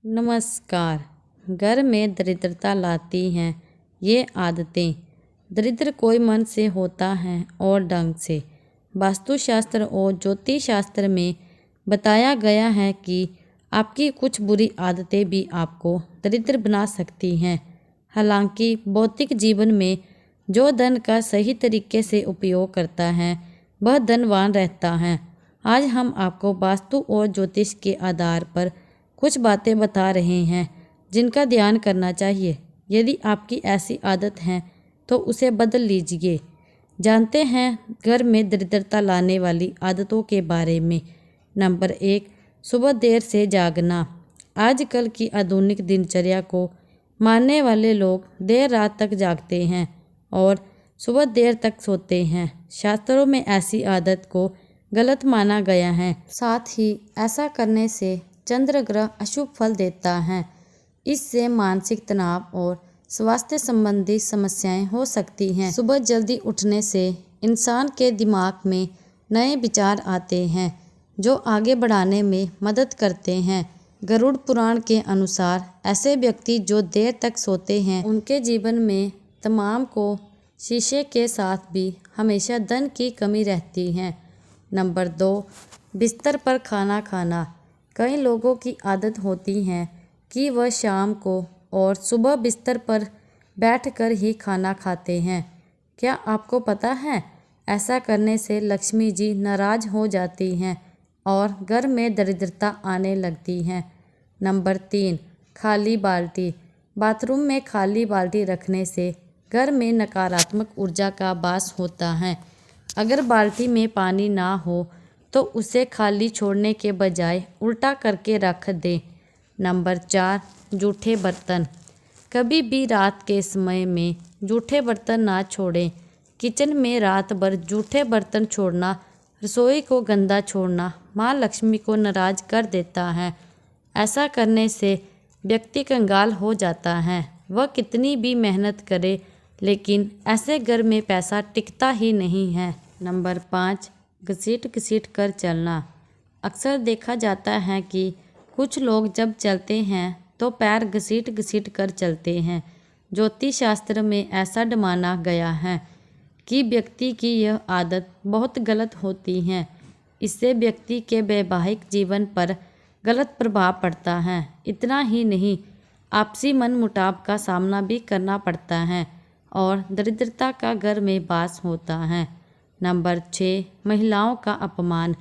नमस्कार। घर में दरिद्रता लाती हैं ये आदतें। दरिद्र कोई मन से होता है और ढंग से। वास्तुशास्त्र और ज्योतिष शास्त्र में बताया गया है कि आपकी कुछ बुरी आदतें भी आपको दरिद्र बना सकती हैं। हालांकि भौतिक जीवन में जो धन का सही तरीके से उपयोग करता है वह धनवान रहता है। आज हम आपको वास्तु और ज्योतिष के आधार पर कुछ बातें बता रहे हैं जिनका ध्यान करना चाहिए। यदि आपकी ऐसी आदत है तो उसे बदल लीजिए। जानते हैं घर में दरिद्रता लाने वाली आदतों के बारे में। नंबर 1, सुबह देर से जागना। आजकल की आधुनिक दिनचर्या को मानने वाले लोग देर रात तक जागते हैं और सुबह देर तक सोते हैं। शास्त्रों में ऐसी आदत को गलत माना गया है। साथ ही ऐसा करने से चंद्र ग्रह अशुभ फल देता है। इससे मानसिक तनाव और स्वास्थ्य संबंधी समस्याएं हो सकती हैं। सुबह जल्दी उठने से इंसान के दिमाग में नए विचार आते हैं जो आगे बढ़ाने में मदद करते हैं। गरुड़ पुराण के अनुसार ऐसे व्यक्ति जो देर तक सोते हैं उनके जीवन में तमाम को शीशे के साथ भी हमेशा धन की कमी रहती है। नंबर 2, बिस्तर पर खाना खाना। कई लोगों की आदत होती है कि वह शाम को और सुबह बिस्तर पर बैठकर ही खाना खाते हैं। क्या आपको पता है ऐसा करने से लक्ष्मी जी नाराज हो जाती हैं और घर में दरिद्रता आने लगती है। नंबर 3, खाली बाल्टी। बाथरूम में खाली बाल्टी रखने से घर में नकारात्मक ऊर्जा का वास होता है। अगर बाल्टी में पानी ना हो तो उसे खाली छोड़ने के बजाय उल्टा करके रख दें। नंबर 4, जूठे बर्तन। कभी भी रात के समय में जूठे बर्तन ना छोड़ें। किचन में रात भर जूठे बर्तन छोड़ना, रसोई को गंदा छोड़ना माँ लक्ष्मी को नाराज कर देता है। ऐसा करने से व्यक्ति कंगाल हो जाता है। वह कितनी भी मेहनत करे लेकिन ऐसे घर में पैसा टिकता ही नहीं है। नंबर 5, घसीट कर चलना। अक्सर देखा जाता है कि कुछ लोग जब चलते हैं तो पैर घसीट कर चलते हैं। ज्योतिष शास्त्र में ऐसा माना गया है कि व्यक्ति की यह आदत बहुत गलत होती है। इससे व्यक्ति के वैवाहिक जीवन पर गलत प्रभाव पड़ता है। इतना ही नहीं, आपसी मनमुटाव का सामना भी करना पड़ता है और दरिद्रता का घर में वास होता है। नंबर 6, महिलाओं का अपमान।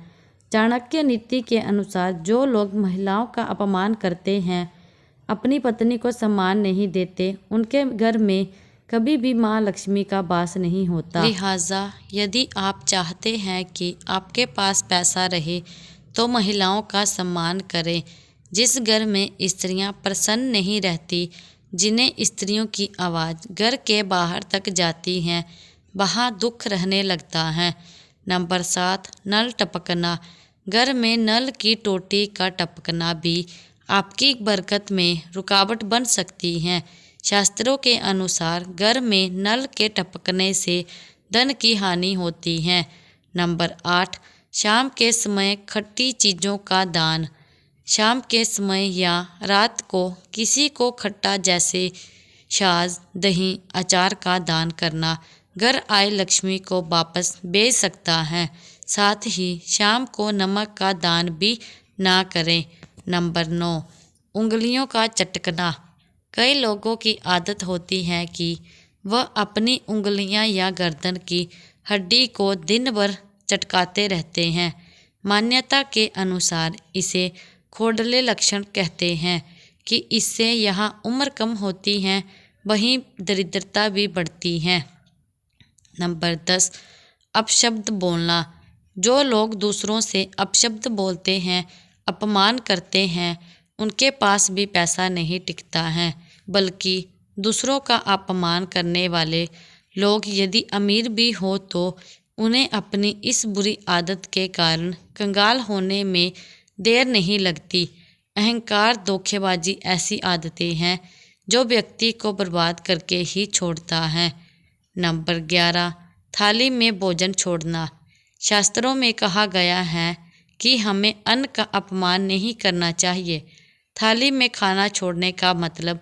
चाणक्य नीति के अनुसार जो लोग महिलाओं का अपमान करते हैं, अपनी पत्नी को सम्मान नहीं देते, उनके घर में कभी भी माँ लक्ष्मी का वास नहीं होता। लिहाजा यदि आप चाहते हैं कि आपके पास पैसा रहे तो महिलाओं का सम्मान करें। जिस घर में स्त्रियां प्रसन्न नहीं रहती, जिन्हें स्त्रियों की आवाज़ घर के बाहर तक जाती है, वहाँ दुख रहने लगता है। नंबर 7, नल टपकना। घर में नल की टोटी का टपकना भी आपकी बरकत में रुकावट बन सकती है। शास्त्रों के अनुसार घर में नल के टपकने से धन की हानि होती है। नंबर 8, शाम के समय खट्टी चीज़ों का दान। शाम के समय या रात को किसी को खट्टा जैसे छाछ, दही, अचार का दान करना घर आए लक्ष्मी को वापस भेज सकता है। साथ ही शाम को नमक का दान भी ना करें। नंबर 9, उंगलियों का चटकना। कई लोगों की आदत होती है कि वह अपनी उंगलियां या गर्दन की हड्डी को दिन भर चटकाते रहते हैं। मान्यता के अनुसार इसे खोड़ले लक्षण कहते हैं कि इससे यहाँ उम्र कम होती है, वहीं दरिद्रता भी बढ़ती है। नंबर 10, अपशब्द बोलना। जो लोग दूसरों से अपशब्द बोलते हैं, अपमान करते हैं, उनके पास भी पैसा नहीं टिकता है, बल्कि दूसरों का अपमान करने वाले लोग यदि अमीर भी हो तो उन्हें अपनी इस बुरी आदत के कारण कंगाल होने में देर नहीं लगती। अहंकार, धोखेबाजी ऐसी आदतें हैं जो व्यक्ति को बर्बाद करके ही छोड़ता है। नंबर 11, थाली में भोजन छोड़ना। शास्त्रों में कहा गया है कि हमें अन्न का अपमान नहीं करना चाहिए। थाली में खाना छोड़ने का मतलब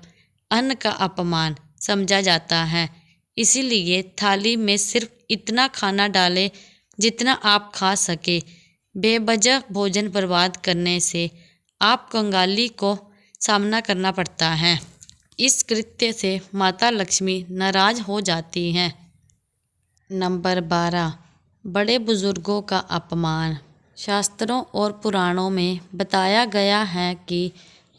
अन्न का अपमान समझा जाता है। इसीलिए थाली में सिर्फ इतना खाना डालें जितना आप खा सके। बेवजह भोजन बर्बाद करने से आप कंगाली को सामना करना पड़ता है। इस कृत्य से माता लक्ष्मी नाराज हो जाती हैं। नंबर 12, बड़े बुजुर्गों का अपमान। शास्त्रों और पुराणों में बताया गया है कि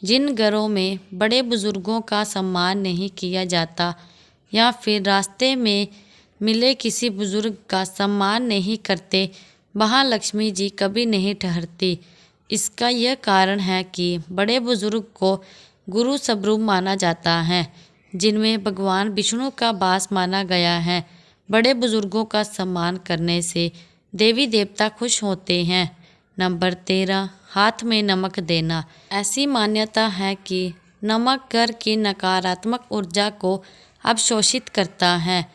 जिन घरों में बड़े बुजुर्गों का सम्मान नहीं किया जाता या फिर रास्ते में मिले किसी बुजुर्ग का सम्मान नहीं करते, वहाँ लक्ष्मी जी कभी नहीं ठहरती। इसका यह कारण है कि बड़े बुजुर्ग को गुरु स्वरूप माना जाता है, जिनमें भगवान विष्णु का वास माना गया है। बड़े बुजुर्गों का सम्मान करने से देवी देवता खुश होते हैं। नंबर 13, हाथ में नमक देना। ऐसी मान्यता है कि नमक घर की नकारात्मक ऊर्जा को अवशोषित करता है।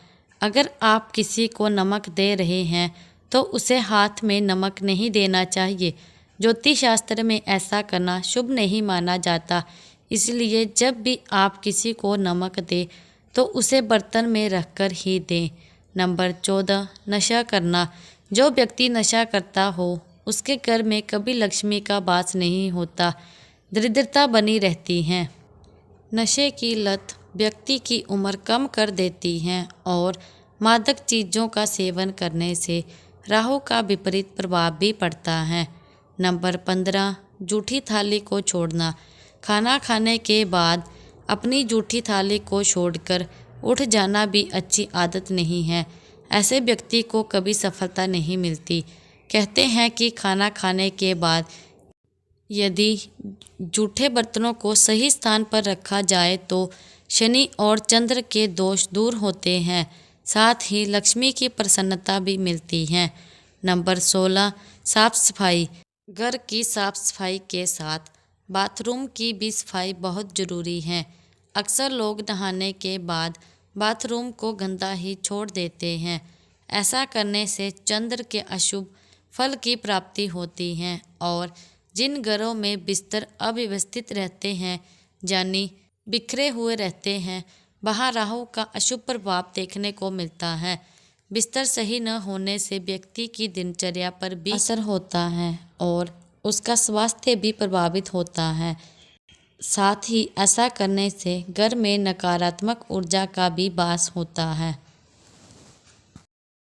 अगर आप किसी को नमक दे रहे हैं तो उसे हाथ में नमक नहीं देना चाहिए। ज्योतिष शास्त्र में ऐसा करना शुभ नहीं माना जाता। इसलिए जब भी आप किसी को नमक दें तो उसे बर्तन में रखकर ही दें। नंबर 14, नशा करना। जो व्यक्ति नशा करता हो उसके घर में कभी लक्ष्मी का वास नहीं होता, दरिद्रता बनी रहती है। नशे की लत व्यक्ति की उम्र कम कर देती है और मादक चीज़ों का सेवन करने से राहु का विपरीत प्रभाव भी पड़ता है। नंबर 15, जूठी थाली को छोड़ना। खाना खाने के बाद अपनी जूठी थाली को छोड़कर उठ जाना भी अच्छी आदत नहीं है। ऐसे व्यक्ति को कभी सफलता नहीं मिलती। कहते हैं कि खाना खाने के बाद यदि जूठे बर्तनों को सही स्थान पर रखा जाए तो शनि और चंद्र के दोष दूर होते हैं, साथ ही लक्ष्मी की प्रसन्नता भी मिलती है। नंबर 16, साफ सफाई। घर की साफ सफाई के साथ बाथरूम की भी सफाई बहुत ज़रूरी है। अक्सर लोग नहाने के बाद बाथरूम को गंदा ही छोड़ देते हैं। ऐसा करने से चंद्र के अशुभ फल की प्राप्ति होती है और जिन घरों में बिस्तर अव्यवस्थित रहते हैं यानी बिखरे हुए रहते हैं, वहाँ राहु का अशुभ प्रभाव देखने को मिलता है। बिस्तर सही न होने से व्यक्ति की दिनचर्या पर भी असर होता है और उसका स्वास्थ्य भी प्रभावित होता है। साथ ही ऐसा करने से घर में नकारात्मक ऊर्जा का भी वास होता है।